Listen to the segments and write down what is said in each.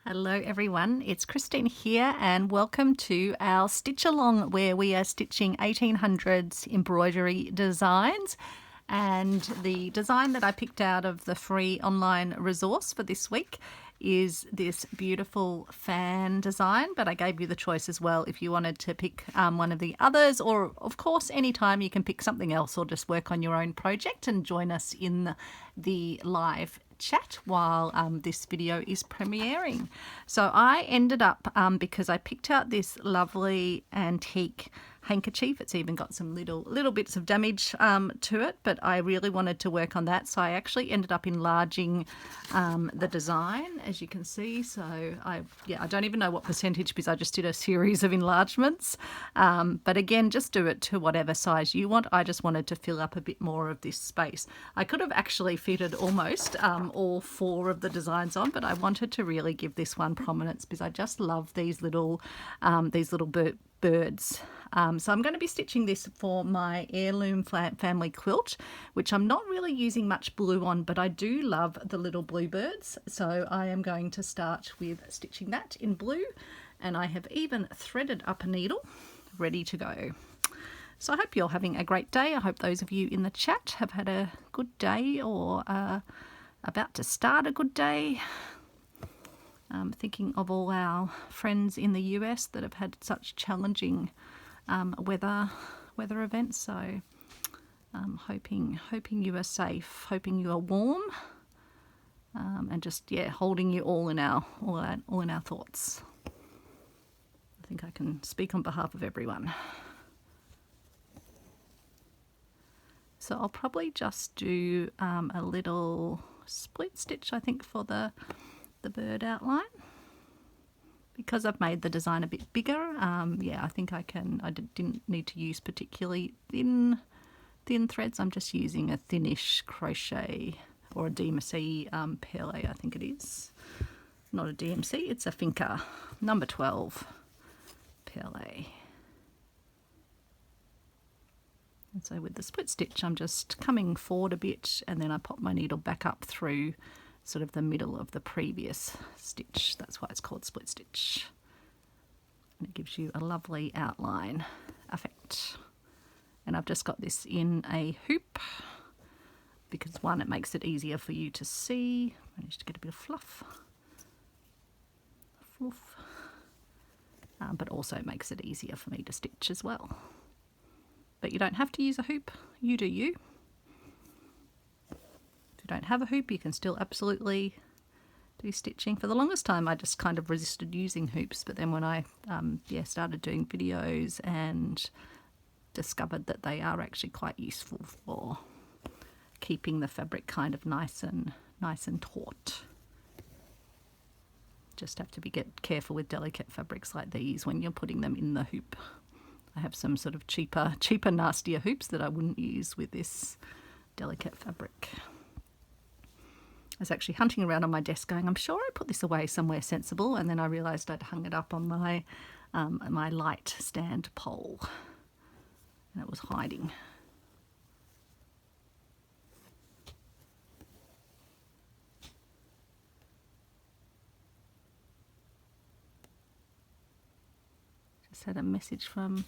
Hello everyone, it's Christine here and welcome to our Stitch Along where we are stitching 1800s embroidery designs. And the design that I picked out of the free online resource for this week is this beautiful fan design, but I gave you the choice as well if you wanted to pick one of the others, or of course anytime you can pick something else or just work on your own project and join us in the live chat while this video is premiering. So I ended up, because I picked out this lovely antique handkerchief, it's even got some little bits of damage to it, but I really wanted to work on that, so I actually ended up enlarging the design, as you can see. So I don't even know what percentage because I just did a series of enlargements, but again, just do it to whatever size you want. I just wanted to fill up a bit more of this space. I could have actually fitted almost all four of the designs on, but I wanted to really give this one prominence because I just love these little birds. So I'm going to be stitching this for my heirloom family quilt, which I'm not really using much blue on, but I do love the little bluebirds. So I am going to start with stitching that in blue, and I have even threaded up a needle ready to go. So I hope you're having a great day. I hope those of you in the chat have had a good day or about to start a good day. Thinking of all our friends in the US that have had such challenging weather events, so hoping you are safe, hoping you are warm, and just holding you all in our thoughts. I think I can speak on behalf of everyone. So I'll probably just do a little split stitch, I think, for the bird outline, because I've made the design a bit bigger. I think I didn't need to use particularly thin threads. I'm just using a thinnish crochet or a DMC perlé, I think it is. Not a DMC, it's a Finca number 12 perlé. And so with the split stitch, I'm just coming forward a bit, and then I pop my needle back up through sort of the middle of the previous stitch. That's why it's called split stitch. And it gives you a lovely outline effect. And I've just got this in a hoop because, one, it makes it easier for you to see. Managed to get a bit of fluff. But also it makes it easier for me to stitch as well. But you don't have to use a hoop. You do you. Don't have a hoop, you can still absolutely do stitching. For the longest time I just kind of resisted using hoops, but then when I started doing videos and discovered that they are actually quite useful for keeping the fabric kind of nice and taut. Just have to get careful with delicate fabrics like these when you're putting them in the hoop. I have some sort of cheaper nastier hoops that I wouldn't use with this delicate fabric. I was actually hunting around on my desk going, I'm sure I put this away somewhere sensible, and then I realised I'd hung it up on my my light stand pole, and it was hiding. Just had a message from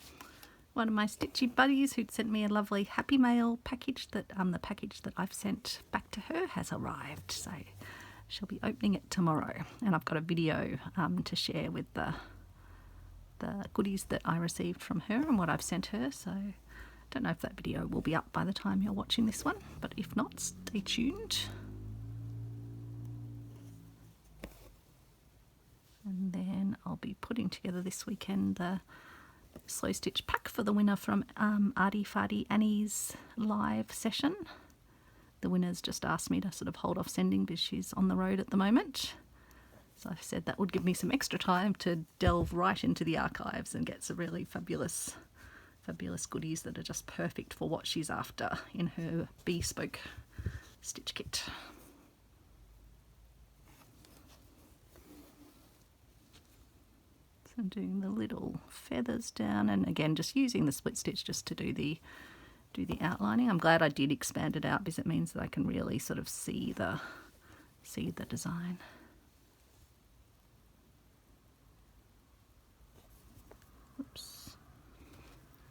one of my stitchy buddies who'd sent me a lovely Happy Mail package that the package that I've sent back to her has arrived, so she'll be opening it tomorrow. And I've got a video to share with the goodies that I received from her and what I've sent her, so I don't know if that video will be up by the time you're watching this one, but if not, stay tuned. And then I'll be putting together this weekend the slow stitch pack for the winner from Arty Farty Annie's live session. The winner's just asked me to sort of hold off sending because she's on the road at the moment. So I said that would give me some extra time to delve right into the archives and get some really fabulous goodies that are just perfect for what she's after in her bespoke stitch kit. So I'm doing the little feathers down, and again just using the split stitch just to do the outlining. I'm glad I did expand it out because it means that I can really sort of see the design.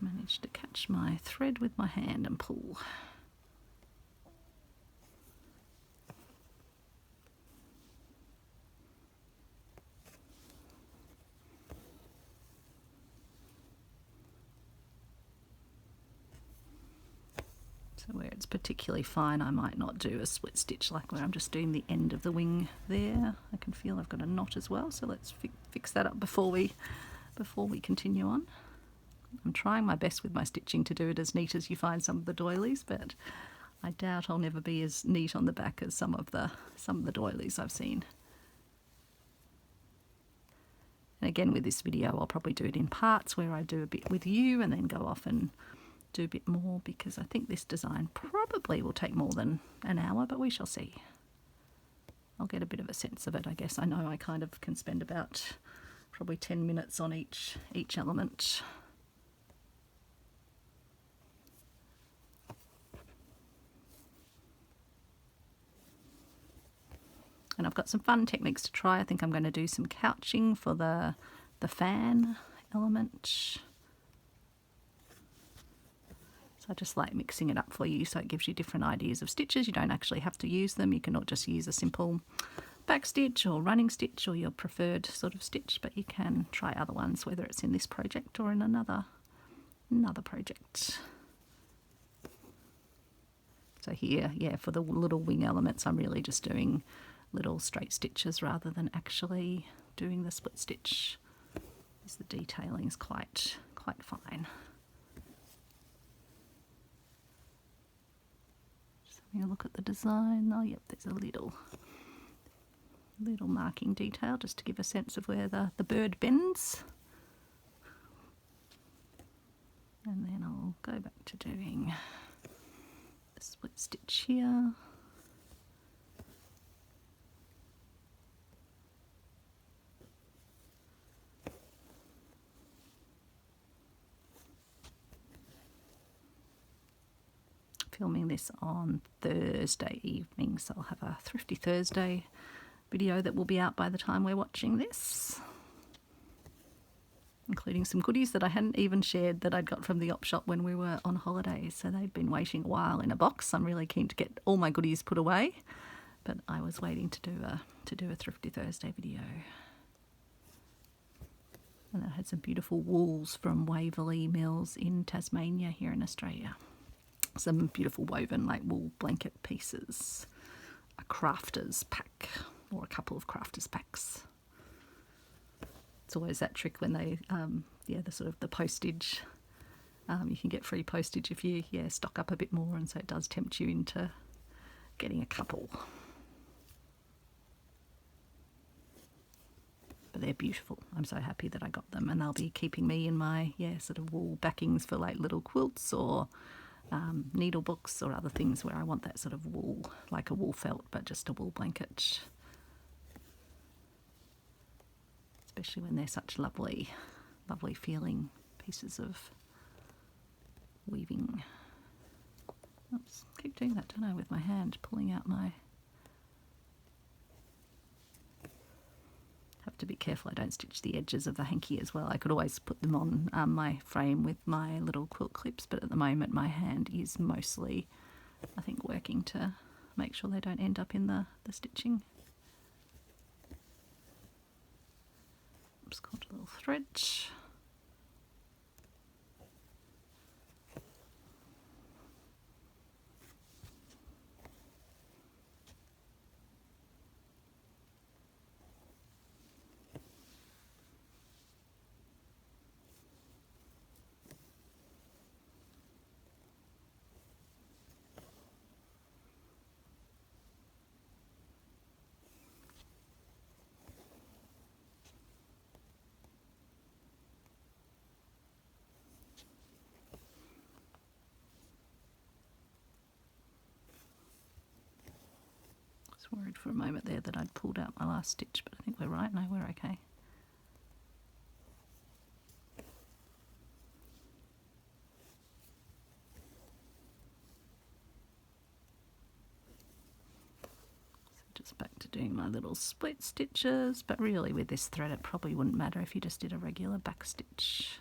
Managed to catch my thread with my hand and pull. So where it's particularly fine, I might not do a split stitch, like where I'm just doing the end of the wing there. I can feel I've got a knot as well, so let's fix that up before we continue on. I'm trying my best with my stitching to do it as neat as you find some of the doilies, but I doubt I'll never be as neat on the back as some of the doilies I've seen. And again, with this video, I'll probably do it in parts where I do a bit with you and then go off and do a bit more, because I think this design probably will take more than an hour, but we shall see. I'll get a bit of a sense of it, I guess. I know I kind of can spend about probably 10 minutes on each element. And I've got some fun techniques to try. I think I'm going to do some couching for the fan element. So I just like mixing it up for you so it gives you different ideas of stitches. You don't actually have to use them. You can not just use a simple back stitch or running stitch or your preferred sort of stitch, but you can try other ones, whether it's in this project or in another project. So here, yeah, for the little wing elements, I'm really just doing little straight stitches rather than actually doing the split stitch, because the detailing is quite fine. You look at the design. Oh, yep, there's a little marking detail just to give a sense of where the bird bends. And then I'll go back to doing the split stitch here. Filming this on Thursday evening, so I'll have a Thrifty Thursday video that will be out by the time we're watching this, including some goodies that I hadn't even shared that I'd got from the op shop when we were on holidays. So they'd been waiting a while in a box. I'm really keen to get all my goodies put away, but I was waiting to do a Thrifty Thursday video. And I had some beautiful wools from Waverley Mills in Tasmania here in Australia. Some beautiful woven like wool blanket pieces, a crafter's pack or a couple of crafters packs. It's always that trick when they, the sort of the postage. You can get free postage if you stock up a bit more, and so it does tempt you into getting a couple. But they're beautiful. I'm so happy that I got them, and they'll be keeping me in my sort of wool backings for like little quilts or needle books or other things where I want that sort of wool, like a wool felt, but just a wool blanket. Especially when they're such lovely feeling pieces of weaving. Oops, keep doing that, don't I, with my hand, pulling out my... Have to be careful I don't stitch the edges of the hanky as well. I could always put them on my frame with my little quilt clips, but at the moment my hand is mostly, I think, working to make sure they don't end up in the stitching. Just caught a little thread. Worried for a moment there that I'd pulled out my last stitch, but I think we're right. No, we're okay. So just back to doing my little split stitches, but really with this thread it probably wouldn't matter if you just did a regular back stitch.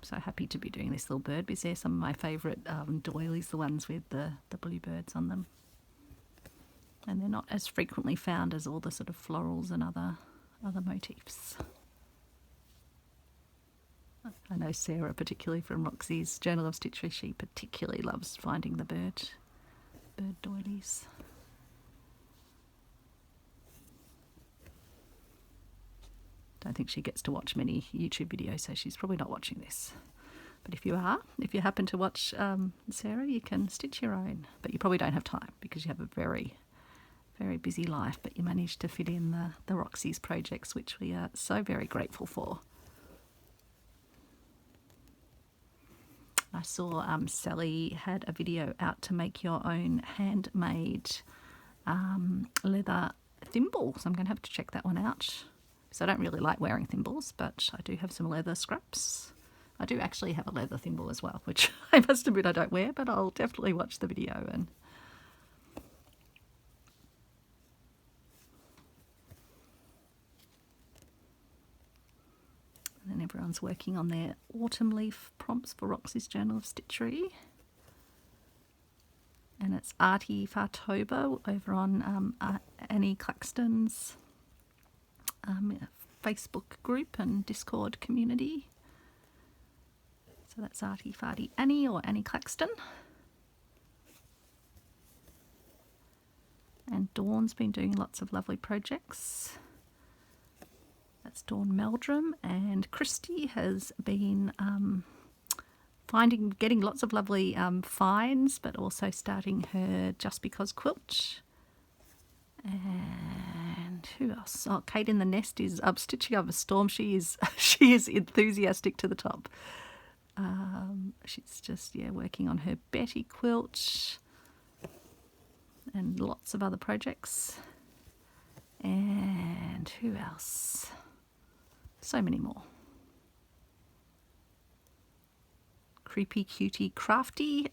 So happy to be doing this little bird because they're some of my favourite doilies, the ones with the bluebirds on them. And they're not as frequently found as all the sort of florals and other motifs. I know Sarah, particularly from Roxy's Journal of Stitchery, she particularly loves finding the bird doilies. Don't think she gets to watch many YouTube videos, so she's probably not watching this. But if you happen to watch Sarah, you can stitch your own. But you probably don't have time because you have a very, very busy life. But you managed to fit in the Roxy's projects, which we are so very grateful for. I saw Sally had a video out to make your own handmade leather thimble, so I'm going to have to check that one out. So I don't really like wearing thimbles, but I do have some leather scraps. I do actually have a leather thimble as well, which I must admit I don't wear, but I'll definitely watch the video. And then everyone's working on their autumn leaf prompts for Roxy's Journal of Stitchery. And it's Arty Fartober over on Annie Claxton's Facebook group and Discord community. So that's Arty Farty Annie or Annie Claxton. And Dawn's been doing lots of lovely projects. That's Dawn Meldrum, and Christy has been getting lots of lovely finds, but also starting her Just Because quilt. And who else? Oh, Kate in the Nest is up stitching over storm. She is enthusiastic to the top. She's just working on her Betty quilt and lots of other projects. And who else? So many more. Creepy Cutie Crafty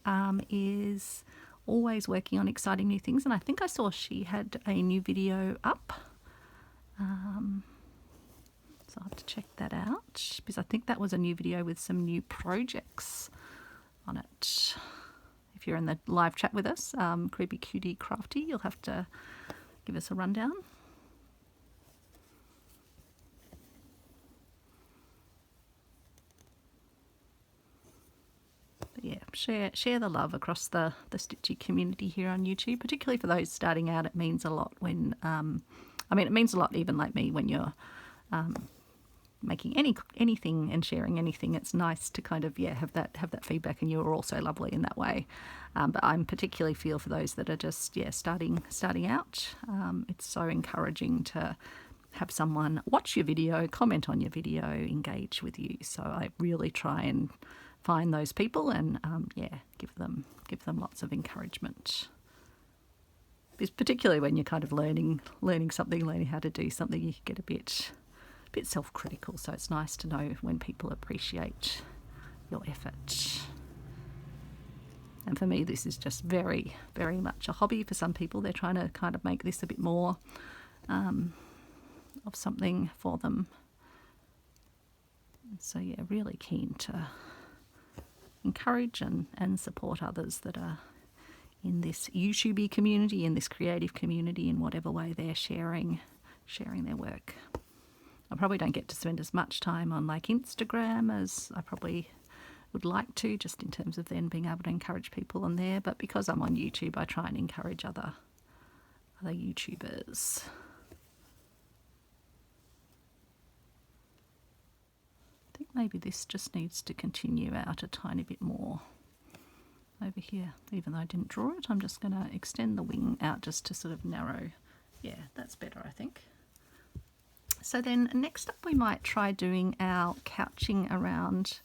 is always working on exciting new things, and I think I saw she had a new video up. So I'll have to check that out because I think that was a new video with some new projects on it. If you're in the live chat with us, Creepy Cutie Crafty, you'll have to give us a rundown. But yeah, share the love across the Stitchy community here on YouTube, particularly for those starting out. It means a lot when, it means a lot even like me when you're making anything and sharing anything. It's nice to kind of have that feedback, and you're also lovely in that way. But I'm particularly feel for those that are just starting out. It's so encouraging to have someone watch your video, comment on your video, engage with you. So I really try and find those people and give them lots of encouragement. Because particularly when you're kind of learning something, learning how to do something, you get a bit self-critical. So it's nice to know when people appreciate your effort. And for me, this is just very, very much a hobby. For some people, they're trying to kind of make this a bit more of something for them. So really keen to encourage and support others that are in this YouTube community, in this creative community, in whatever way they're sharing their work. I probably don't get to spend as much time on like Instagram as I probably would like to, just in terms of then being able to encourage people on there. But because I'm on YouTube, I try and encourage other YouTubers. I think maybe this just needs to continue out a tiny bit more over here. Even though I didn't draw it, I'm just going to extend the wing out just to sort of narrow. Yeah, that's better, I think. So then next up we might try doing our couching around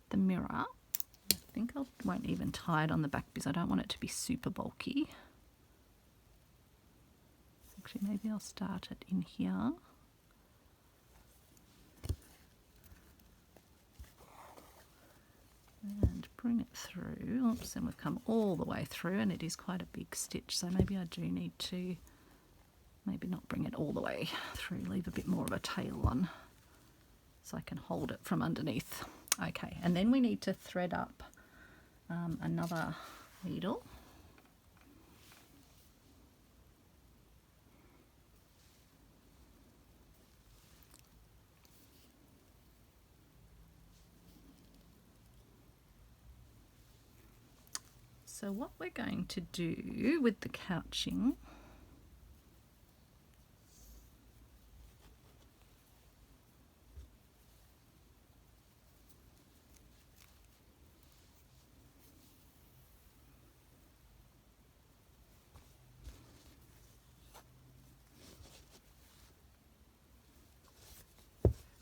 the mirror. I think I won't even tie it on the back because I don't want it to be super bulky. Actually, maybe I'll start it in here. And bring it through. Oops, and we've come all the way through, and it is quite a big stitch, so maybe I do need to maybe not bring it all the way through, leave a bit more of a tail on so I can hold it from underneath. Okay, and then we need to thread up another needle. So what we're going to do with the couching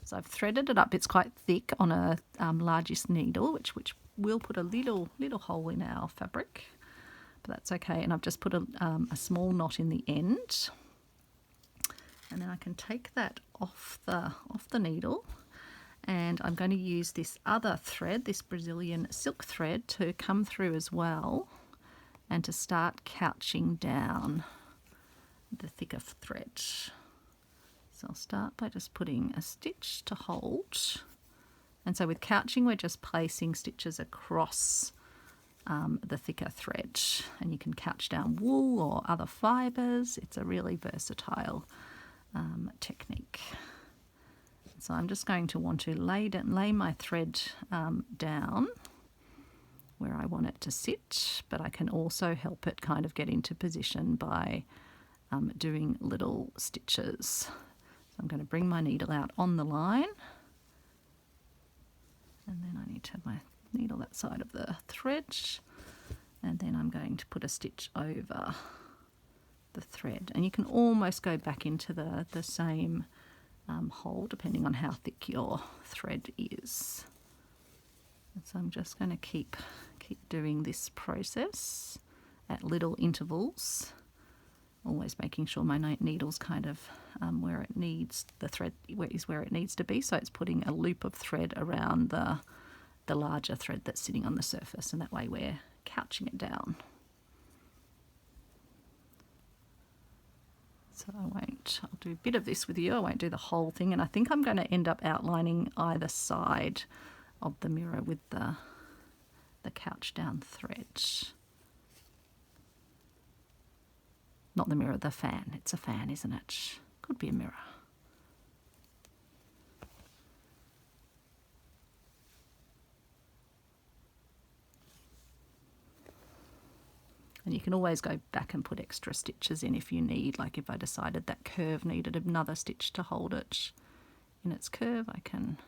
so I've threaded it up. It's quite thick on a largest needle, which will put a little hole in our fabric, but that's okay. And I've just put a small knot in the end, and then I can take that off the needle, and I'm going to use this other thread, this Brazilian silk thread, to come through as well, and to start couching down the thicker thread. So I'll start by just putting a stitch to hold. And so with couching, we're just placing stitches across the thicker thread. And you can couch down wool or other fibres. It's a really versatile technique. So I'm just going to want to lay my thread down where I want it to sit, but I can also help it kind of get into position by doing little stitches. So I'm going to bring my needle out on the line, and then I need to have my needle that side of the thread, and then I'm going to put a stitch over the thread, and you can almost go back into the same hole depending on how thick your thread is. And so I'm just going to keep doing this process at little intervals, always making sure my needle's kind of where it needs, the thread is where it needs to be. So it's putting a loop of thread around the larger thread that's sitting on the surface, and that way we're couching it down. So I'll do a bit of this with you. I won't do the whole thing, and I think I'm going to end up outlining either side of the mirror with the couch down thread. Not the mirror, the fan. It's a fan, isn't it? Could be a mirror. And you can always go back and put extra stitches in if you need. Like if I decided that curve needed another stitch to hold it in its curve, I can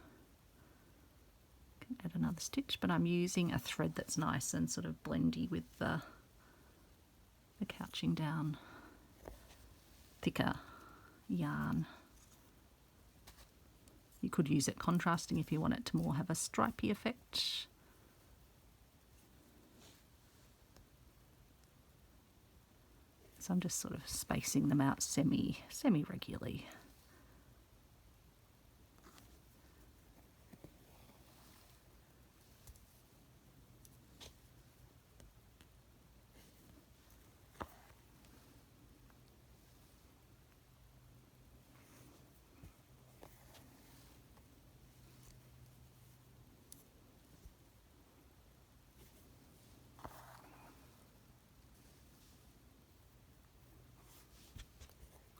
add another stitch. But I'm using a thread that's nice and sort of blendy with the couching down thicker yarn. You could use it contrasting if you want it to more have a stripy effect. So I'm just sort of spacing them out semi-regularly.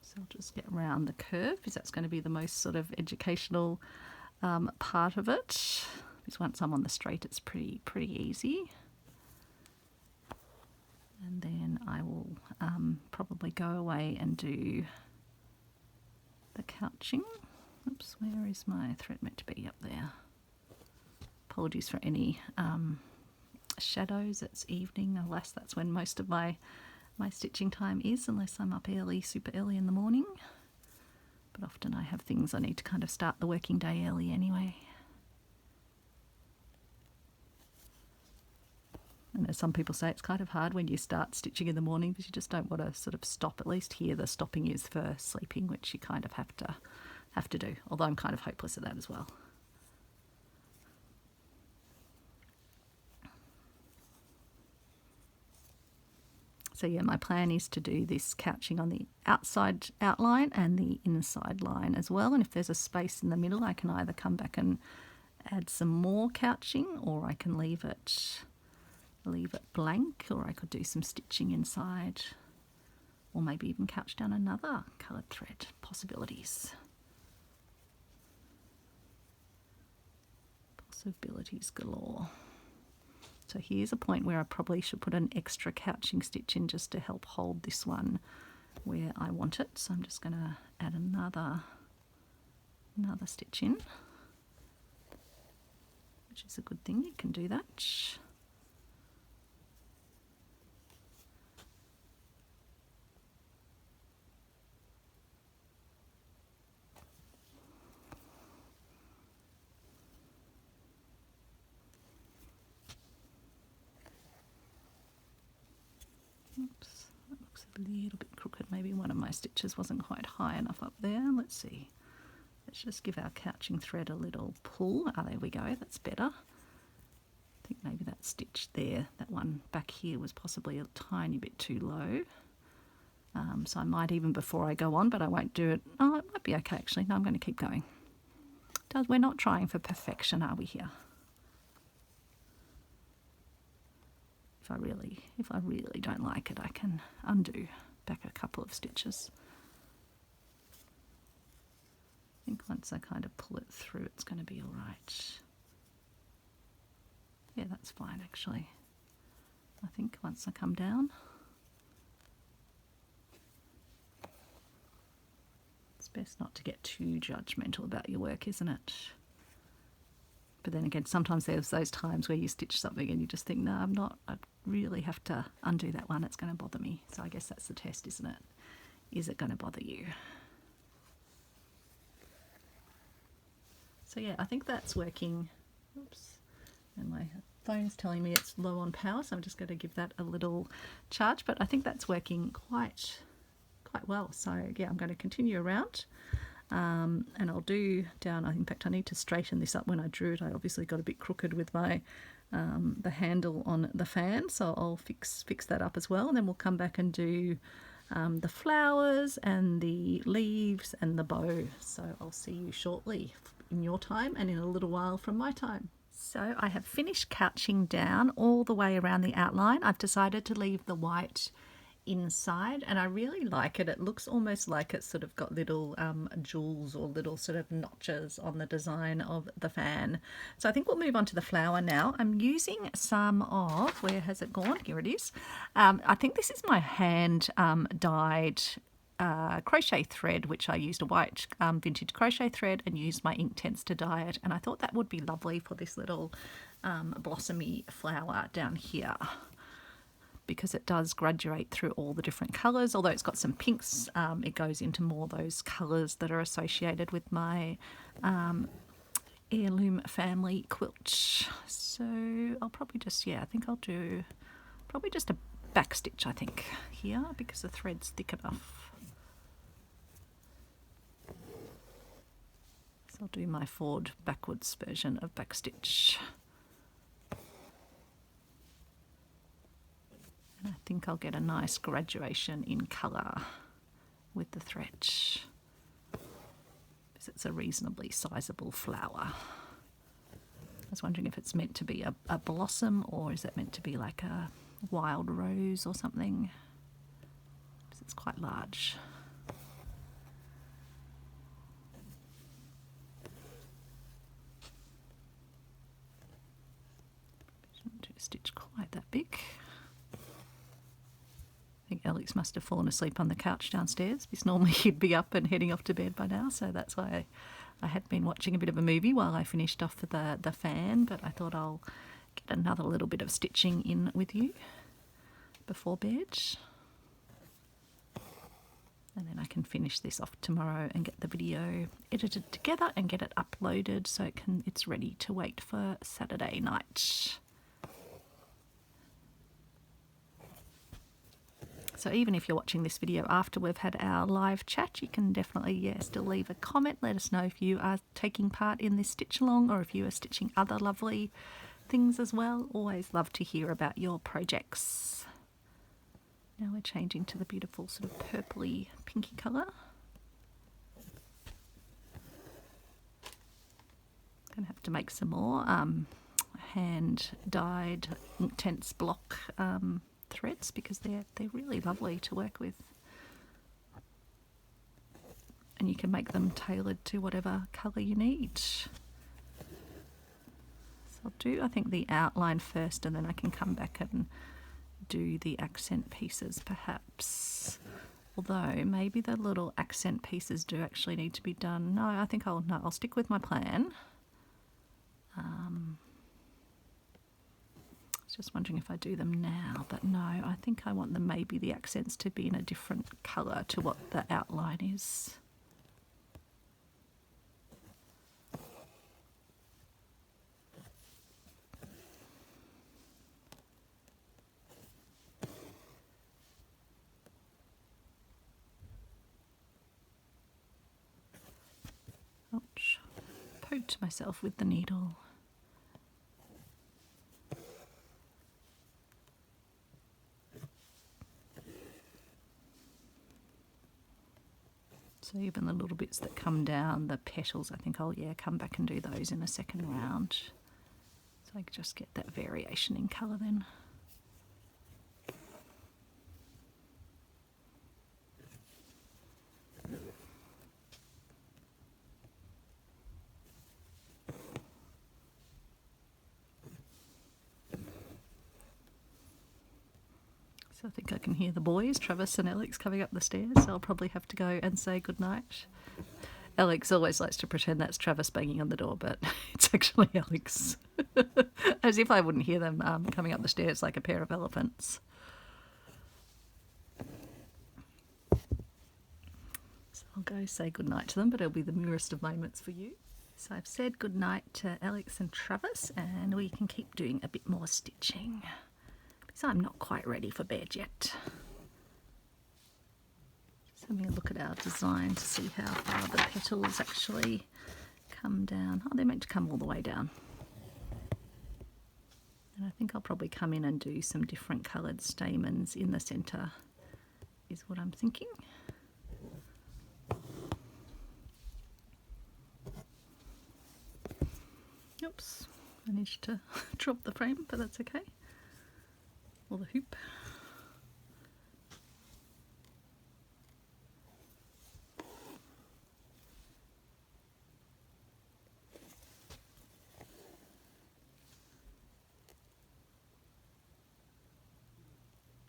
So I'll just get around the curve, because that's going to be the most sort of educational part of it. Because once I'm on the straight, it's pretty easy. And then I will probably go away and do the couching. Oops, where is my thread meant to be? Up there. Apologies for any shadows. It's evening. Alas, that's when most of my stitching time is, unless I'm up early, super early in the morning. But often I have things I need to kind of start the working day early anyway. And as some people say, it's kind of hard when you start stitching in the morning because you just don't want to sort of stop. At least here the stopping is for sleeping, which you kind of have to do. Although I'm kind of hopeless at that as well. So yeah, my plan is to do this couching on the outside outline and the inside line as well. And if there's a space in the middle, I can either come back and add some more couching, or I can leave it blank, or I could do some stitching inside, or maybe even couch down another coloured thread. Possibilities. Possibilities galore. So here's a point where I probably should put an extra couching stitch in just to help hold this one where I want it. So I'm just going to add another stitch in, which is a good thing. You can do that. Oops, that looks a little bit crooked. Maybe one of my stitches wasn't quite high enough up there. Let's see. Let's just give our couching thread a little pull. Ah, there we go. That's better. I think maybe that stitch there, that one back here, was possibly a tiny bit too low. So I might even before I go on, but I won't do it. Oh, it might be okay actually. No, I'm going to keep going. We're not trying for perfection, are we here? If I really don't like it, I can undo back a couple of stitches. I think once I kind of pull it through, it's going to be all right. Yeah, that's fine actually. I think once I come down, it's best not to get too judgmental about your work, isn't it? But then again, sometimes there's those times where you stitch something and you just think, no, I'm not, I really have to undo that one, it's going to bother me. So I guess that's the test, isn't it? Is it going to bother you? So yeah, I think that's working. Oops. And my phone's telling me it's low on power, so I'm just going to give that a little charge. But I think that's working quite well. So yeah, I'm going to continue around. And I'll do down, in fact I need to straighten this up. When I drew it, I obviously got a bit crooked with my the handle on the fan, so I'll fix that up as well, and then we'll come back and do the flowers and the leaves and the bow. So I'll see you shortly in your time and in a little while from my time. So I have finished couching down all the way around the outline. I've decided to leave the white inside, and I really like it. It looks almost like it's sort of got little jewels or little sort of notches on the design of the fan. So I think we'll move on to the flower now. I'm using some of, where has it gone? Here it is. I think this is my hand dyed crochet thread, which I used a white vintage crochet thread and used my Inktense to dye it, and I thought that would be lovely for this little blossomy flower down here, because it does graduate through all the different colours. Although it's got some pinks, it goes into more those colours that are associated with my heirloom family quilt. So I'll probably just, yeah, I think I'll do probably just a back stitch, I think, here, because the thread's thick enough. So I'll do my forward backwards version of back stitch. And I think I'll get a nice graduation in colour with the thread, because it's a reasonably sizable flower. I was wondering if it's meant to be a blossom, or is it meant to be like a wild rose or something, because it's quite large. Shouldn't do a stitch quite that big. I think Alex must have fallen asleep on the couch downstairs, because normally he'd be up and heading off to bed by now, so that's why I had been watching a bit of a movie while I finished off the fan, but I thought I'll get another little bit of stitching in with you before bed. And then I can finish this off tomorrow and get the video edited together and get it uploaded so it's ready to wait for Saturday night. So even if you're watching this video after we've had our live chat, you can definitely, still leave a comment. Let us know if you are taking part in this stitch along, or if you are stitching other lovely things as well. Always love to hear about your projects. Now we're changing to the beautiful sort of purpley pinky colour. Gonna have to make some more hand dyed intense block threads because they're really lovely to work with, and you can make them tailored to whatever colour you need. So I'll do, I think, the outline first, and then I can come back and do the accent pieces perhaps. Although maybe the little accent pieces do actually need to be done. No, I think I'll stick with my plan. I was just wondering if I do them now, but no, I think I want them, maybe the accents, to be in a different colour to what the outline is. Ouch. Poked myself with the needle. So even the little bits that come down, the petals, I think I'll come back and do those in a second round. So I can just get that variation in colour then. So I think I can hear the boys, Travis and Alex, coming up the stairs, so I'll probably have to go and say goodnight. Alex always likes to pretend that's Travis banging on the door, but it's actually Alex. As if I wouldn't hear them coming up the stairs like a pair of elephants. So I'll go say goodnight to them, but it'll be the merest of moments for you. So I've said goodnight to Alex and Travis, and we can keep doing a bit more stitching. So I'm not quite ready for bed yet. Just having a look at our design to see how far the petals actually come down. Oh, they're meant to come all the way down. And I think I'll probably come in and do some different coloured stamens in the centre, is what I'm thinking. Oops, managed to drop the frame, but that's okay. Or the hoop.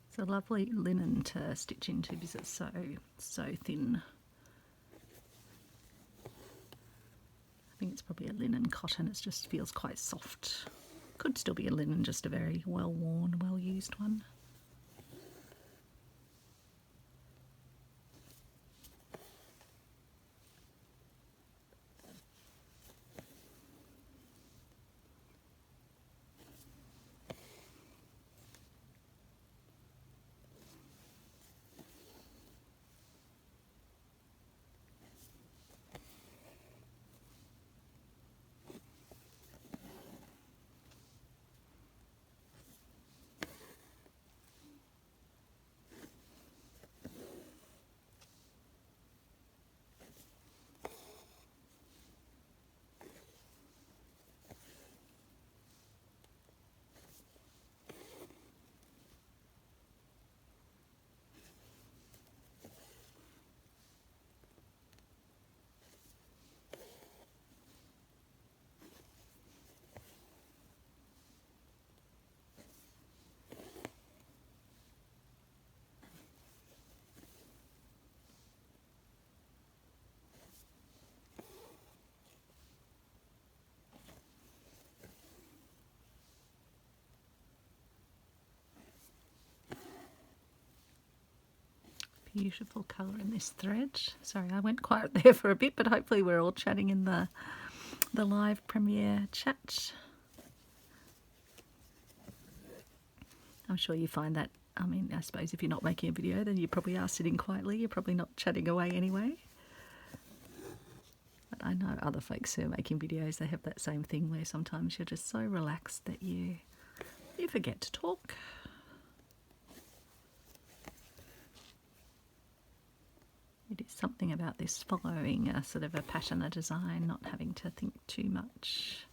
It's a lovely linen to stitch into because it's so thin. I think it's probably a linen cotton. It just feels quite soft. Could still be a linen, just a very well-worn, well-used one. Beautiful colour in this thread. Sorry, I went quiet there for a bit, but hopefully we're all chatting in the live premiere chat. I'm sure you find that, I mean, I suppose if you're not making a video, then you probably are sitting quietly. You're probably not chatting away anyway. But I know other folks who are making videos, they have that same thing where sometimes you're just so relaxed that you forget to talk. It is something about this following a sort of a pattern, a design, not having to think too much.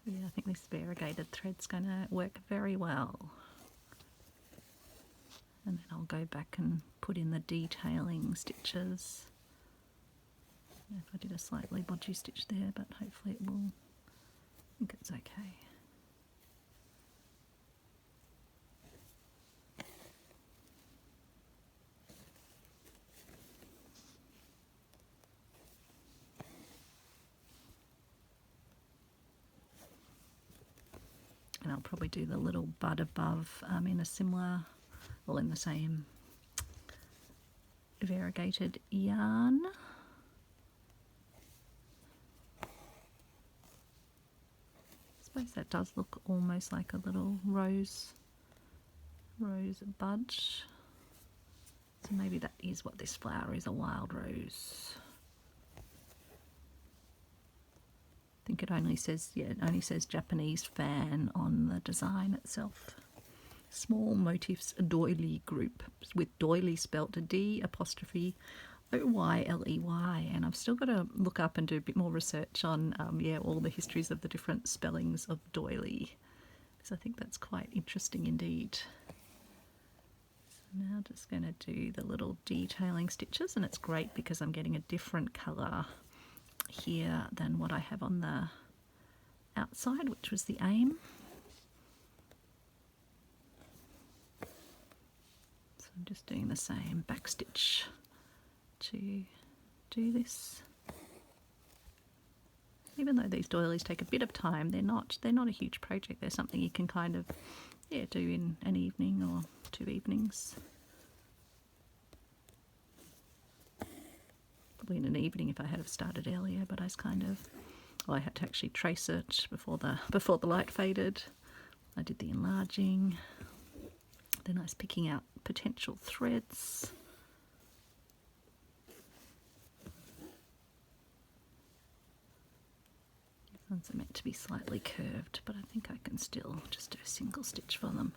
So yeah, I think this variegated thread's going to work very well. And then I'll go back and put in the detailing stitches. If I did a slightly bodgy stitch there, but hopefully it will, I think it's okay. And I'll probably do the little bud above in a similar, well, in the same variegated yarn. I suppose that does look almost like a little rose bud. So maybe that is what this flower is, a wild rose. I think it only says, yeah, it only says Japanese fan on the design itself. Small motifs doily group, with doily spelt D''Oyley, and I've still got to look up and do a bit more research on yeah, all the histories of the different spellings of doily, because I think that's quite interesting indeed. So now just going to do the little detailing stitches, and it's great because I'm getting a different colour here than what I have on the outside, which was the aim. So I'm just doing the same back stitch to do this. Even though these doilies take a bit of time, they're not a huge project. They're something you can kind of, yeah, do in an evening or 2 evenings. Probably in an evening if I had have started earlier, but I was kind of, well, I had to actually trace it before the light faded. I did the enlarging. Then I was picking out potential threads. These ones are meant to be slightly curved, but I think I can still just do a single stitch for them.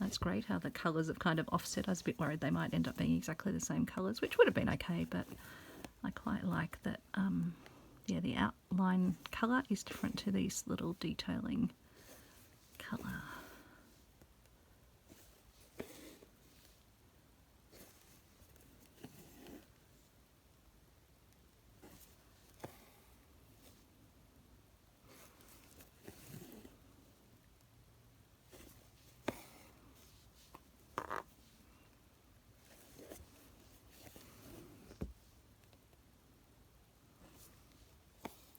That's great how the colours have kind of offset. I was a bit worried they might end up being exactly the same colours, which would have been okay, but I quite like that, yeah, the outline colour is different to these little detailing colour.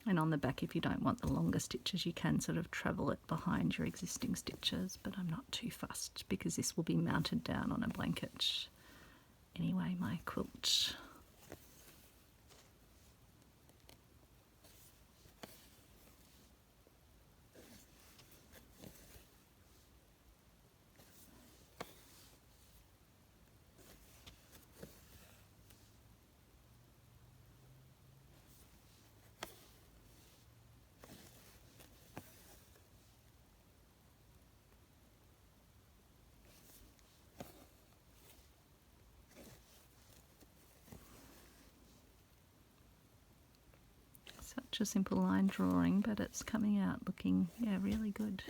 And on the back, if you don't want the longer stitches, you can sort of travel it behind your existing stitches, but I'm not too fussed because this will be mounted down on a blanket anyway, my quilt. Such a simple line drawing, but it's coming out looking, yeah, really good.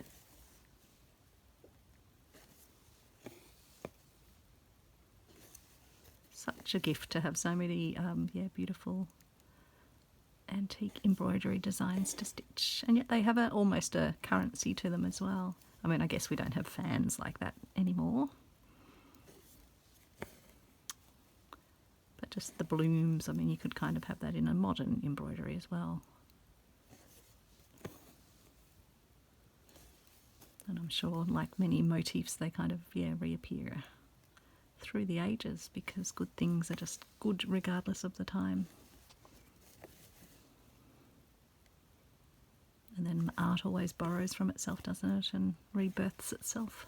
Such a gift to have so many, yeah, beautiful antique embroidery designs to stitch, and yet they have almost a currency to them as well. I mean, I guess we don't have fans like that anymore. But just the blooms, I mean, you could kind of have that in a modern embroidery as well. And I'm sure, like many motifs, they kind of, yeah, reappear through the ages because good things are just good regardless of the time. And then art always borrows from itself, doesn't it, and rebirths itself.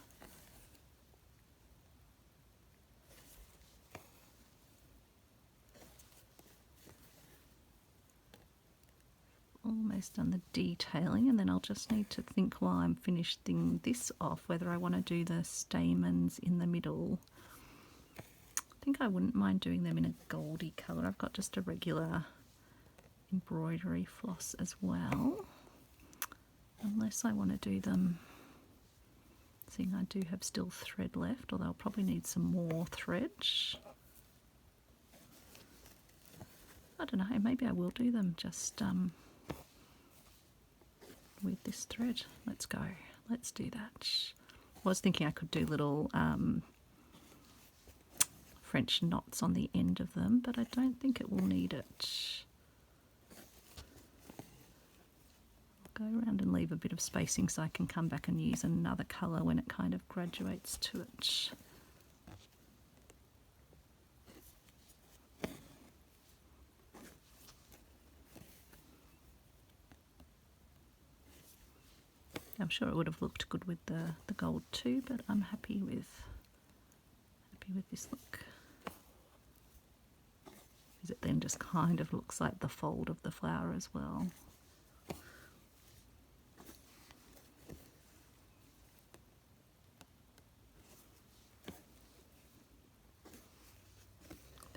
almost done the detailing, and then I'll just need to think while I'm finishing this off whether I want to do the Stammans in the middle. I think I wouldn't mind doing them in a goldy colour. I've got just a regular embroidery floss as well, unless I want to do them, seeing I do have still thread left, although I'll probably need some more thread. I don't know, maybe I will do them just with this thread. Let's go, let's do that. I was thinking I could do little French knots on the end of them, but I don't think it will need it. I'll go around and leave a bit of spacing so I can come back and use another colour when it kind of graduates to it. I'm sure it would have looked good with the gold too, but I'm happy with this look. Because it then just kind of looks like the fold of the flower as well. I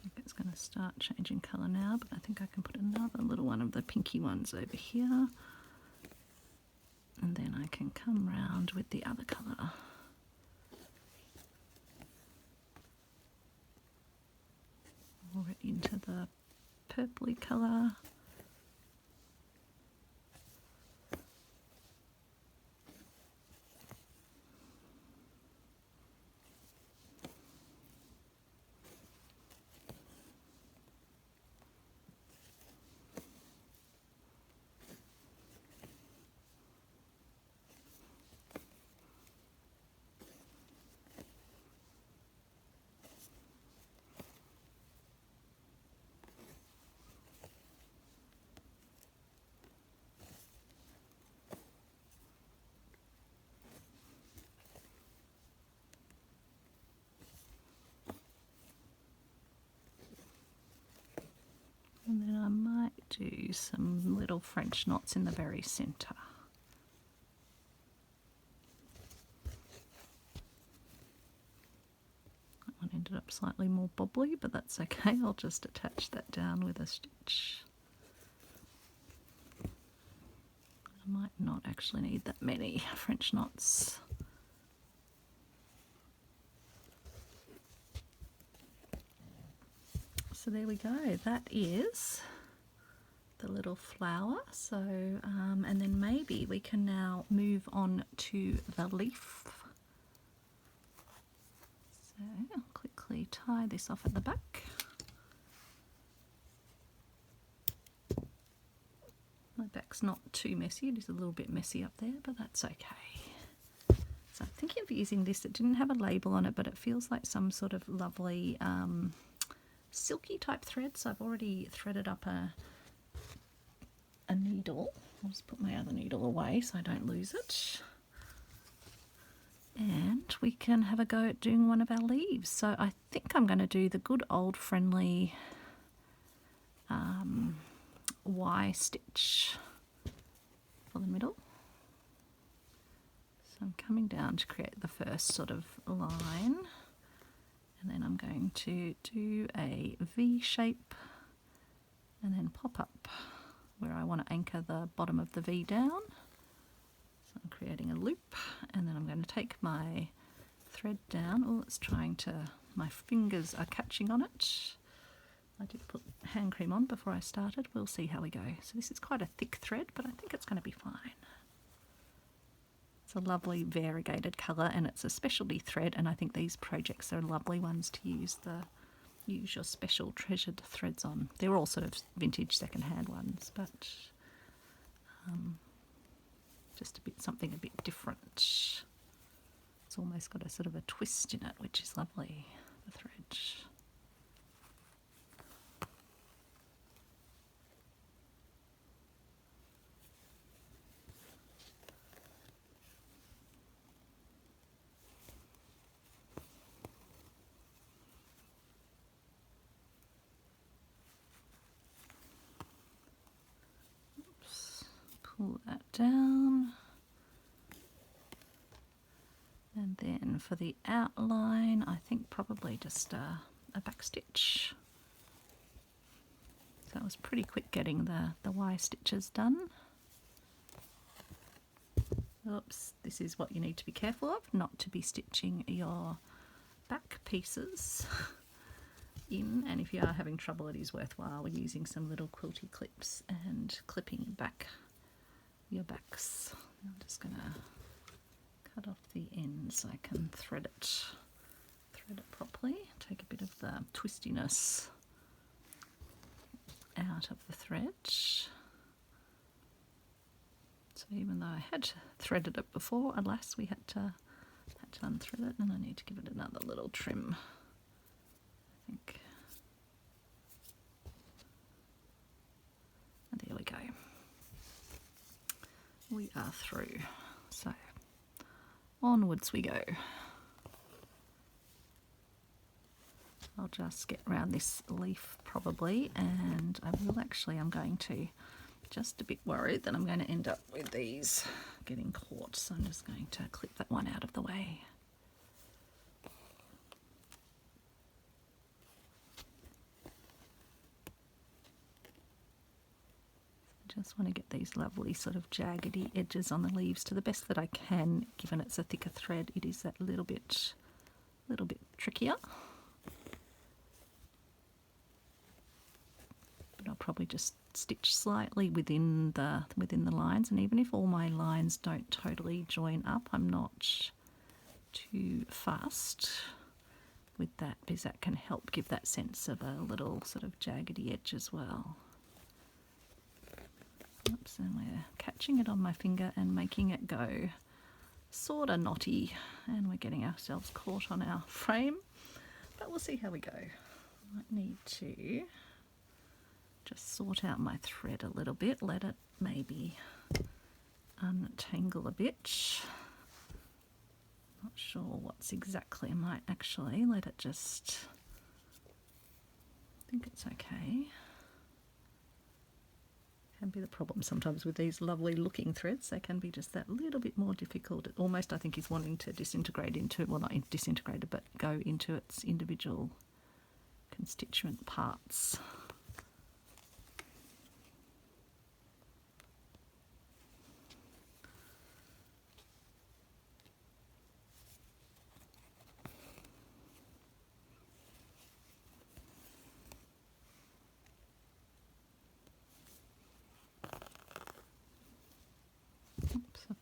think it's going to start changing colour now, but I think I can put another little one of the pinky ones over here. And then I can come round with the other colour. Pour it into the purpley colour. And then I might do some little French knots in the very centre. That one ended up slightly more bobbly, but that's okay. I'll just attach that down with a stitch. I might not actually need that many French knots. So there we go, that is the little flower. So, and then maybe we can now move on to the leaf. So I'll quickly tie this off at the back. My back's not too messy, it is a little bit messy up there, but that's okay. So I'm thinking of using this, it didn't have a label on it, but it feels like some sort of lovely silky type thread, so I've already threaded up a needle. I'll just put my other needle away so I don't lose it. And we can have a go at doing one of our leaves. So I think I'm going to do the good old friendly Y stitch for the middle. So I'm coming down to create the first sort of line. And then I'm going to do a V shape and then pop up where I want to anchor the bottom of the V down. So I'm creating a loop, and then I'm going to take my thread down. Oh, it's trying to, my fingers are catching on it. I did put hand cream on before I started. We'll see how we go. So this is quite a thick thread, but I think it's going to be fine. It's a lovely variegated colour, and it's a specialty thread, and I think these projects are lovely ones to use your special treasured threads on. They're all sort of vintage second-hand ones, but just something a bit different. It's almost got a sort of a twist in it, which is lovely, the thread. pull that down. And then for the outline, I think probably just a back stitch. So it was pretty quick getting the Y stitches done. Oops, this is what you need to be careful of, not to be stitching your back pieces in, and if you are having trouble it is worthwhile using some little quilty clips and clipping back your backs. I'm just going to cut off the end so I can thread it properly. Take a bit of the twistiness out of the thread. So even though I had threaded it before, alas, we had to unthread it, and I need to give it another little trim, I think. And there we go. We are through. So onwards we go. I'll just get around this leaf probably, and I'm going to, just a bit worried that I'm going to end up with these getting caught, so I'm just going to clip that one out of the way. Just want to get these lovely sort of jaggedy edges on the leaves to the best that I can, given it's a thicker thread. It is that little bit trickier. But I'll probably just stitch slightly within the lines, and even if all my lines don't totally join up, I'm not too fussed with that, because that can help give that sense of a little sort of jaggedy edge as well. Oops, and we're catching it on my finger and making it go sort of knotty, and we're getting ourselves caught on our frame, but we'll see how we go. Might need to just sort out my thread a little bit, let it maybe untangle a bit. Not sure what's exactly, I might actually let it just, I think it's okay. Can be the problem sometimes with these lovely looking threads. They can be just that little bit more difficult. It almost, I think, is wanting to disintegrate into, well, not disintegrate, but go into its individual constituent parts.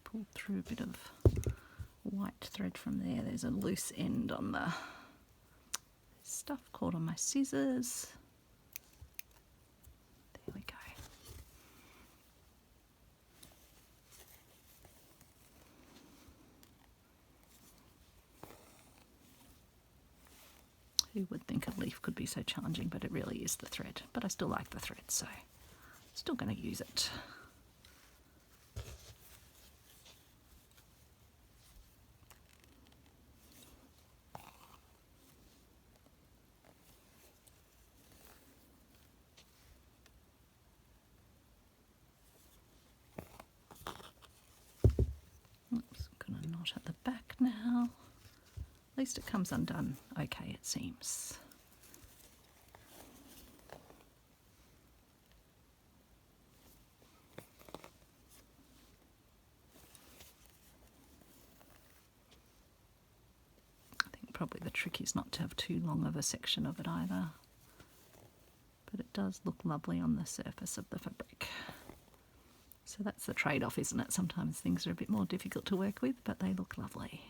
Pulled through a bit of white thread from there. There's a loose end on the stuff caught on my scissors. There we go. Who would think a leaf could be so challenging, but it really is the thread. But I still like the thread, so still going to use it. At the back now. At least it comes undone okay, it seems. I think probably the trick is not to have too long of a section of it either, but it does look lovely on the surface of the fabric. So that's the trade-off, isn't it? Sometimes things are a bit more difficult to work with, but they look lovely.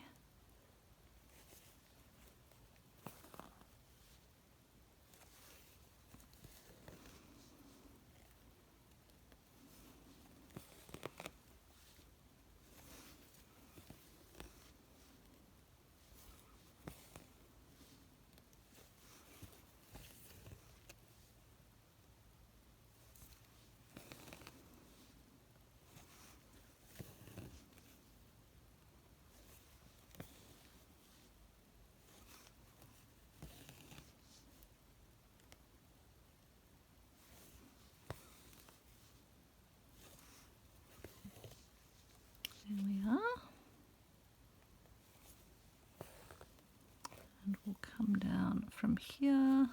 come down from here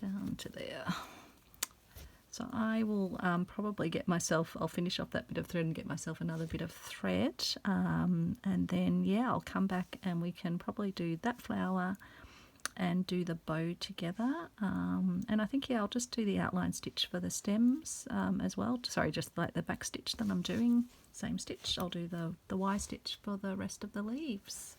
down to there. So I will probably get myself, I'll finish off that bit of thread and get myself another bit of thread, and then yeah, I'll come back and we can probably do that flower and do the bow together, and I think yeah, I'll just do the outline stitch for the stems as well. Sorry, just like the back stitch that I'm doing, same stitch. I'll do the Y stitch for the rest of the leaves.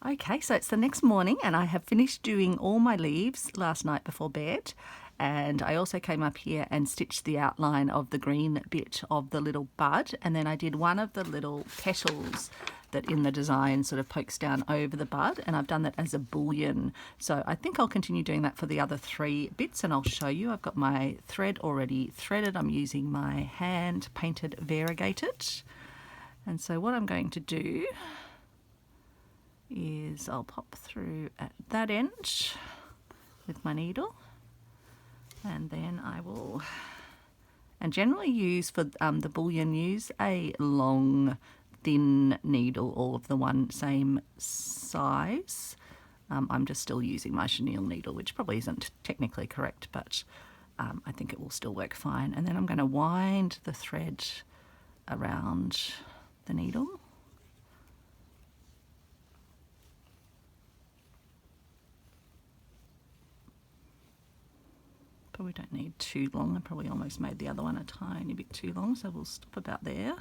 Okay, so it's the next morning and I have finished doing all my leaves last night before bed, and I also came up here and stitched the outline of the green bit of the little bud, and then I did one of the little petals that in the design sort of pokes down over the bud, and I've done that as a bullion. So I think I'll continue doing that for the other 3 bits, and I'll show you. I've got my thread already threaded. I'm using my hand painted variegated, and so what I'm going to do is I'll pop through at that end with my needle, and then I will, and generally use for the bullion, use a long thin needle, all of the one same size. I'm just still using my chenille needle, which probably isn't technically correct, but I think it will still work fine. And then I'm going to wind the thread around the needle. Probably don't need too long. I probably almost made the other one a tiny bit too long, so we'll stop about there.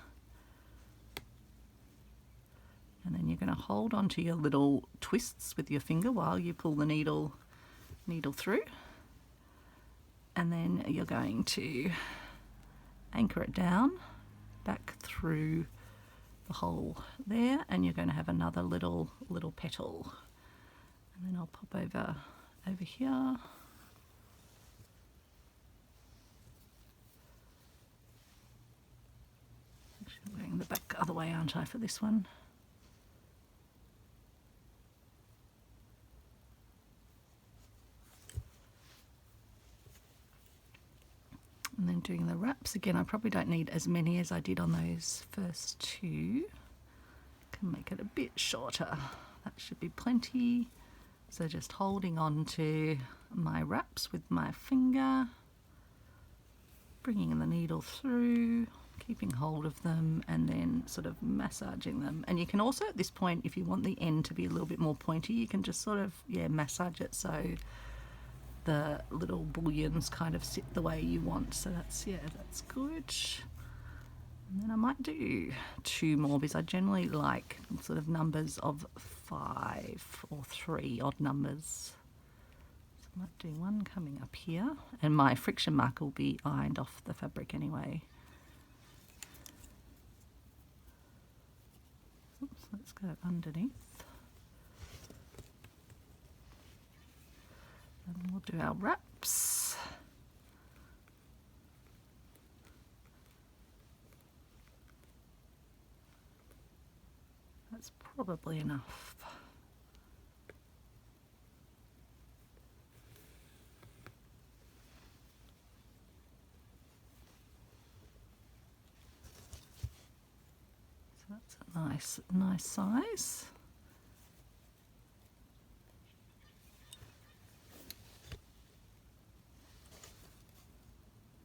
And then you're going to hold onto your little twists with your finger while you pull the needle through. And then you're going to anchor it down back through the hole there, and you're going to have another little petal. And then I'll pop over here. I'm going the back other way, aren't I, for this one? And then doing the wraps again, I probably don't need as many as I did on those first 2. Can make it a bit shorter. That should be plenty. So just holding on to my wraps with my finger, bringing the needle through, keeping hold of them, and then sort of massaging them. And you can also at this point, if you want the end to be a little bit more pointy, you can just sort of massage it so the little bullions kind of sit the way you want. So that's good. And then I might do 2 more, because I generally like sort of numbers of 5 or 3 odd numbers. So I might do one coming up here, and my friction mark will be ironed off the fabric anyway. Oops, let's go underneath. And we'll do our wraps. That's probably enough. So that's a nice size.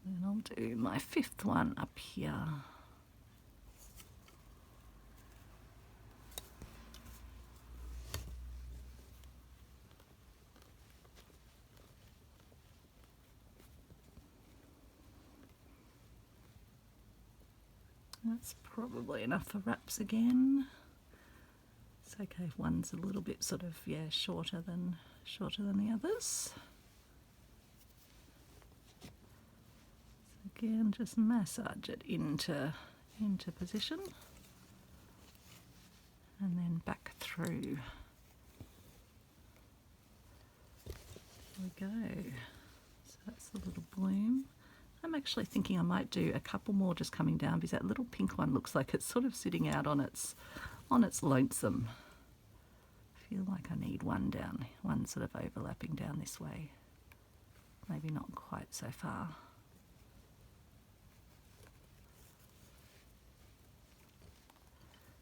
Then I'll do my 5th one up here. That's probably enough for wraps again. It's okay if one's a little bit sort of shorter than the others. Again, just massage it into position, and then back through. There we go. So that's the little bloom. I'm actually thinking I might do a couple more just coming down, because that little pink one looks like it's sort of sitting out on its lonesome. I feel like I need one down, one sort of overlapping down this way. Maybe not quite so far.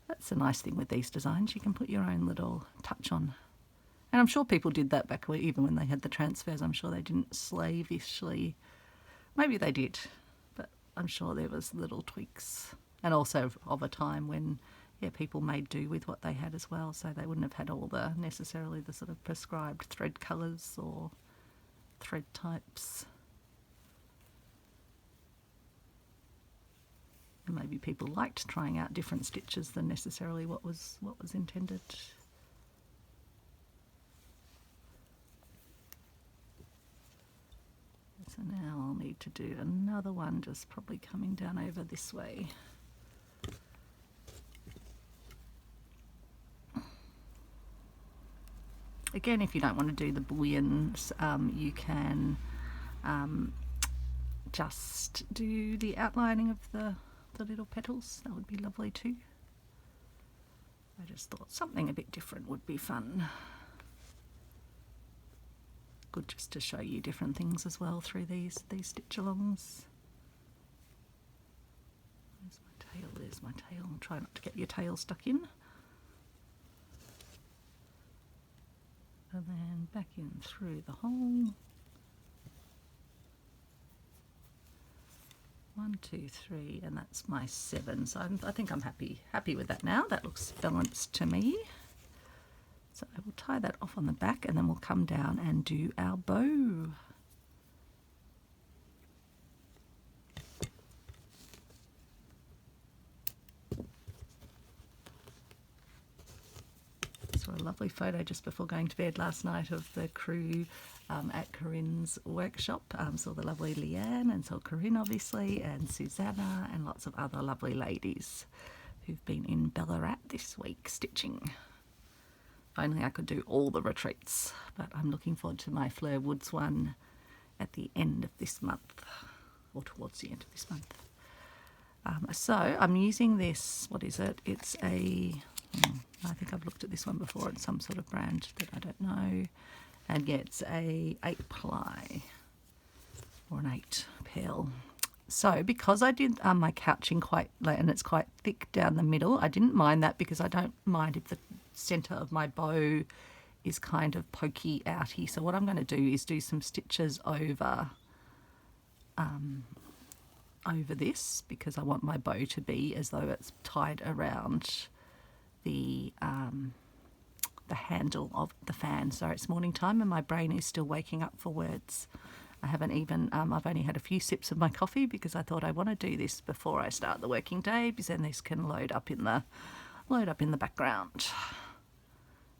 That's a nice thing with these designs, you can put your own little touch on And I'm sure people did that back even when they had the transfers. I'm sure they didn't slavishly. Maybe they did, but I'm sure there was little tweaks. And also of a time when, yeah, people made do with what they had as well. So they wouldn't have had all the necessarily the sort of prescribed thread colours or thread types. And maybe people liked trying out different stitches than necessarily what was intended. So now I'll need to do another one, just probably coming down over this way. Again, if you don't want to do the bullions, you can just do the outlining of the little petals. That would be lovely too. I just thought something a bit different would be fun. Good just to show you different things as well through these stitch-alongs. There's my tail, there's my tail. Try not to get your tail stuck in. And then back in through the hole. 1, 2, 3, and that's my 7. So I think I'm happy with that now. That looks balanced to me. So I will tie that off on the back, and then we'll come down and do our bow. Saw a lovely photo just before going to bed last night of the crew at Corinne's workshop. Saw the lovely Leanne, and saw Corinne obviously, and Susanna, and lots of other lovely ladies who've been in Ballarat this week stitching. If only I could do all the retreats, but I'm looking forward to my Fleur Woods one at the end of this month, or towards the end of this month. So I'm using this, what is it? It's a, I think I've looked at this one before. It's some sort of brand that I don't know. And yeah, it's a 8-ply or an 8 peel. So because I did my couching quite late and it's quite thick down the middle, I didn't mind that because I don't mind if the centre of my bow is kind of pokey outy. So what I'm going to do is do some stitches over this, because I want my bow to be as though it's tied around the handle of the fan. Sorry, it's morning time and my brain is still waking up for words. I haven't even, I've only had a few sips of my coffee because I thought I want to do this before I start the working day, because then this can load up in the background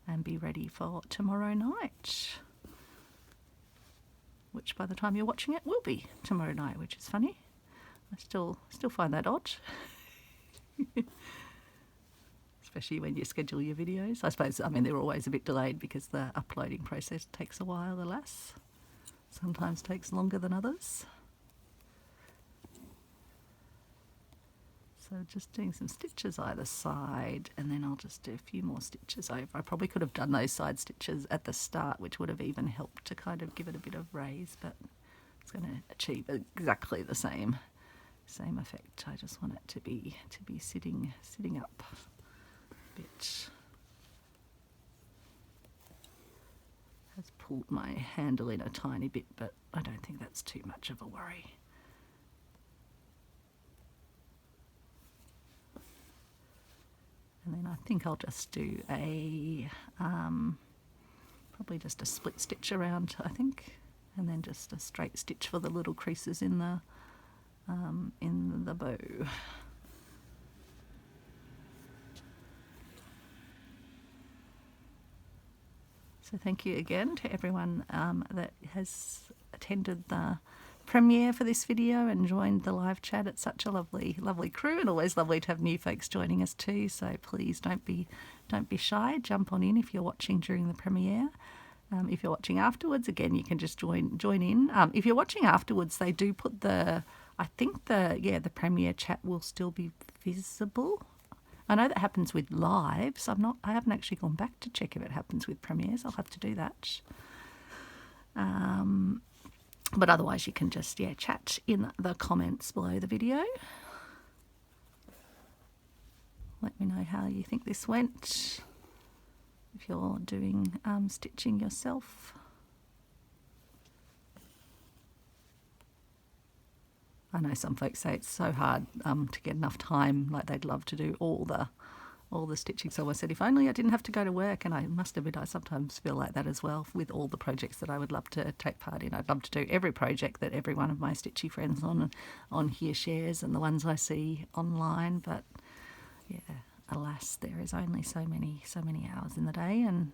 and be ready for tomorrow night, which by the time you're watching it will be tomorrow night, which is funny. I still find that odd. Especially when you schedule your videos. I suppose, I mean, they're always a bit delayed because the uploading process takes a while, alas. Sometimes takes longer than others. So just doing some stitches either side, and then I'll just do a few more stitches over. I probably could have done those side stitches at the start, which would have even helped to kind of give it a bit of raise, but it's going to achieve exactly the same effect. I just want it to be sitting up a bit. Has pulled my handle in a tiny bit, but I don't think that's too much of a worry. And then I think I'll just do a probably just a split stitch around, I think, and then just a straight stitch for the little creases in the bow. So thank you again to everyone that has attended the premiere for this video and joined the live chat. It's such a lovely crew, and always lovely to have new folks joining us too. So please don't be shy. Jump on in if you're watching during the premiere. If you're watching afterwards, again, you can just join in. If you're watching afterwards, they do put the premiere chat will still be visible. I know that happens with lives. I haven't actually gone back to check if it happens with premieres. I'll have to do that. But otherwise you can just chat in the comments below the video. Let me know how you think this went. if you're doing stitching yourself. I know some folks say it's so hard to get enough time, like they'd love to do all the stitching. So I said, if only I didn't have to go to work, and I must admit I sometimes feel like that as well with all the projects that I would love to take part in. I'd love to do every project that every one of my stitchy friends on here shares, and the ones I see online, but yeah, alas, there is only so many hours in the day, and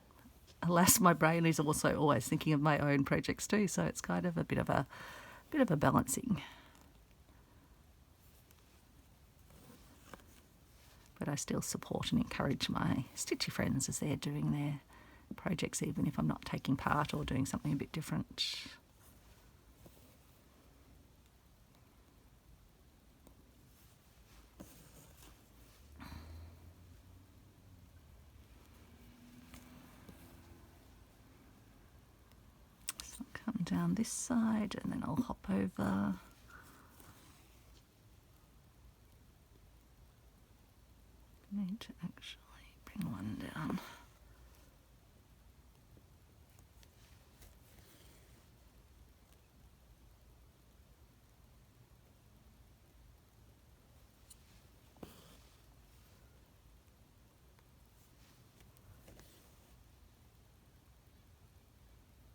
alas, my brain is also always thinking of my own projects too, so it's kind of a bit of a balancing. But I still support and encourage my stitchy friends as they're doing their projects, even if I'm not taking part or doing something a bit different. So I'll come down this side and then I'll hop over. I need to actually bring one down.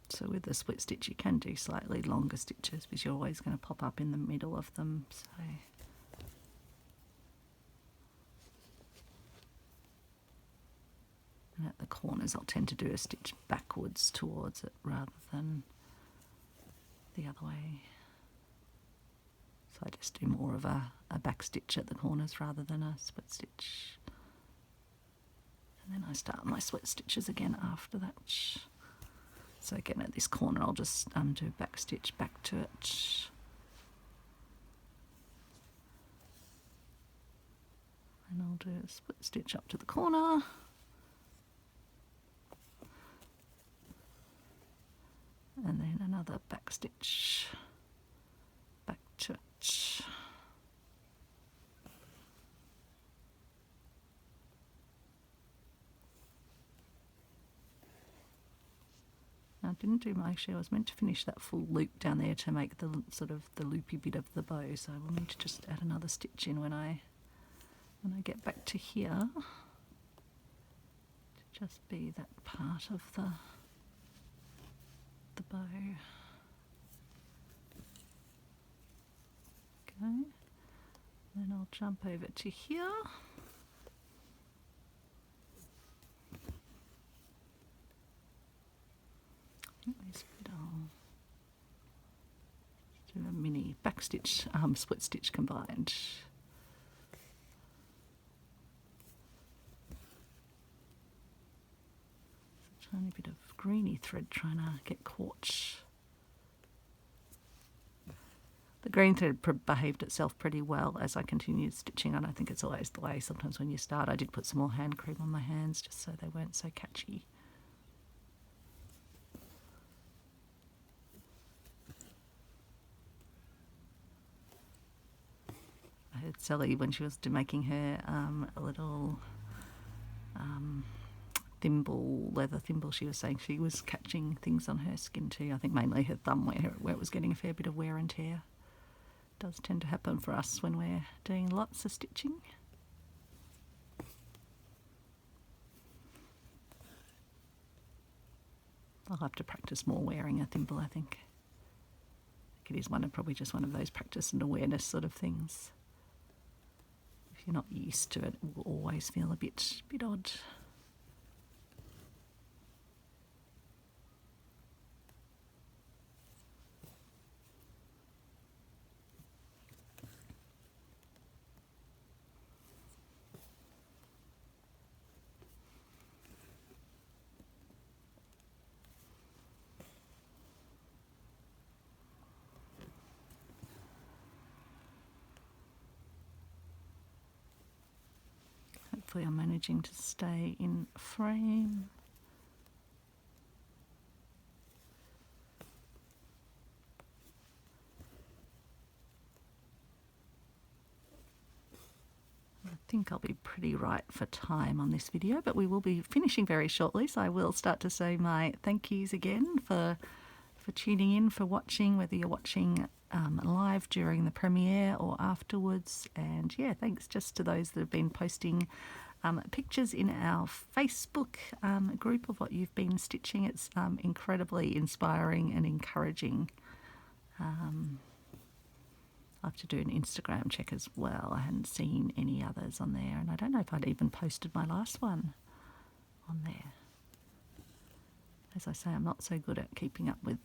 So with the split stitch you can do slightly longer stitches because you're always going to pop up in the middle of them. So and at the corners I'll tend to do a stitch backwards towards it rather than the other way. So I just do more of a back stitch at the corners rather than a split stitch. And then I start my split stitches again after that. So again at this corner I'll just do a back stitch back to it. And I'll do a split stitch up to the corner. And then another back stitch back to it. I didn't do my actually I was meant to finish that full loop down there to make the sort of the loopy bit of the bow, so I will need to just add another stitch in when I get back to here to just be that part of the bow. Okay, then I'll jump over to here. Do a mini back stitch, split stitch combined. It's a tiny bit of greeny thread trying to get caught. The green thread behaved itself pretty well as I continued stitching. I don't think it's always the way. Sometimes when you start, I did put some more hand cream on my hands just so they weren't so catchy. I heard Sally when she was making her a little thimble, leather thimble, she was saying she was catching things on her skin too. I think mainly her thumb where it was getting a fair bit of wear and tear. It does tend to happen for us when we're doing lots of stitching. I'll have to practice more wearing a thimble, I think. It is probably just one of those practice and awareness sort of things. If you're not used to it, it will always feel a bit odd. Hopefully I'm managing to stay in frame. think I'll be pretty right for time on this video, but we will be finishing very shortly, so I will start to say my thank yous again for tuning in, for watching, whether you're watching live during the premiere or afterwards. And yeah, thanks just to those that have been posting pictures in our Facebook group of what you've been stitching. It's incredibly inspiring and encouraging. I'll have to do an Instagram check as well. I hadn't seen any others on there, and I don't know if I'd even posted my last one on there. As I say, I'm not so good at keeping up with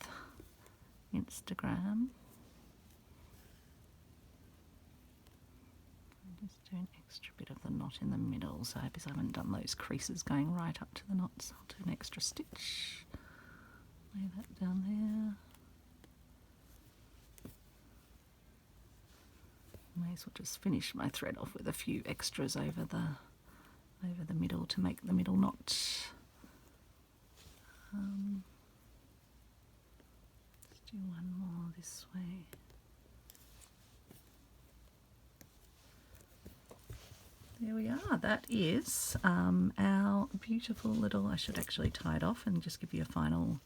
Instagram. I'll just do an extra bit of the knot in the middle, so because I haven't done those creases going right up to the knots, I'll do an extra stitch. Lay that down there. May as well just finish my thread off with a few extras over the middle to make the middle knot. Let's do one more this way. There we are. That is our beautiful little, I should actually tie it off and just give you a final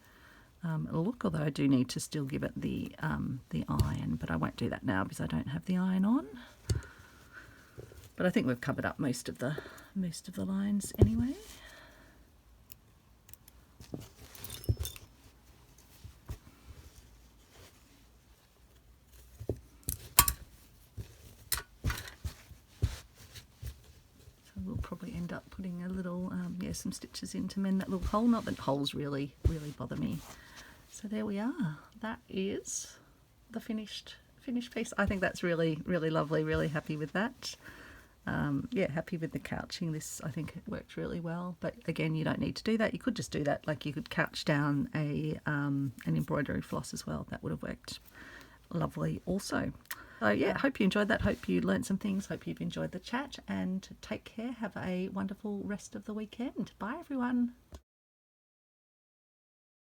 look, although I do need to still give it the iron, but I won't do that now because I don't have the iron on. But I think we've covered up most of the lines anyway. We'll probably end up putting a little, some stitches in to mend that little hole. Not that holes really bother me. So there we are. That is the finished piece. I think that's really lovely. Really happy with that. Happy with the couching. This, I think, it worked really well. But again, you don't need to do that. You could just do that, like you could couch down an embroidery floss as well. That would have worked lovely also. So yeah, hope you enjoyed that. Hope you learned some things. Hope you've enjoyed the chat, and take care. Have a wonderful rest of the weekend. Bye everyone.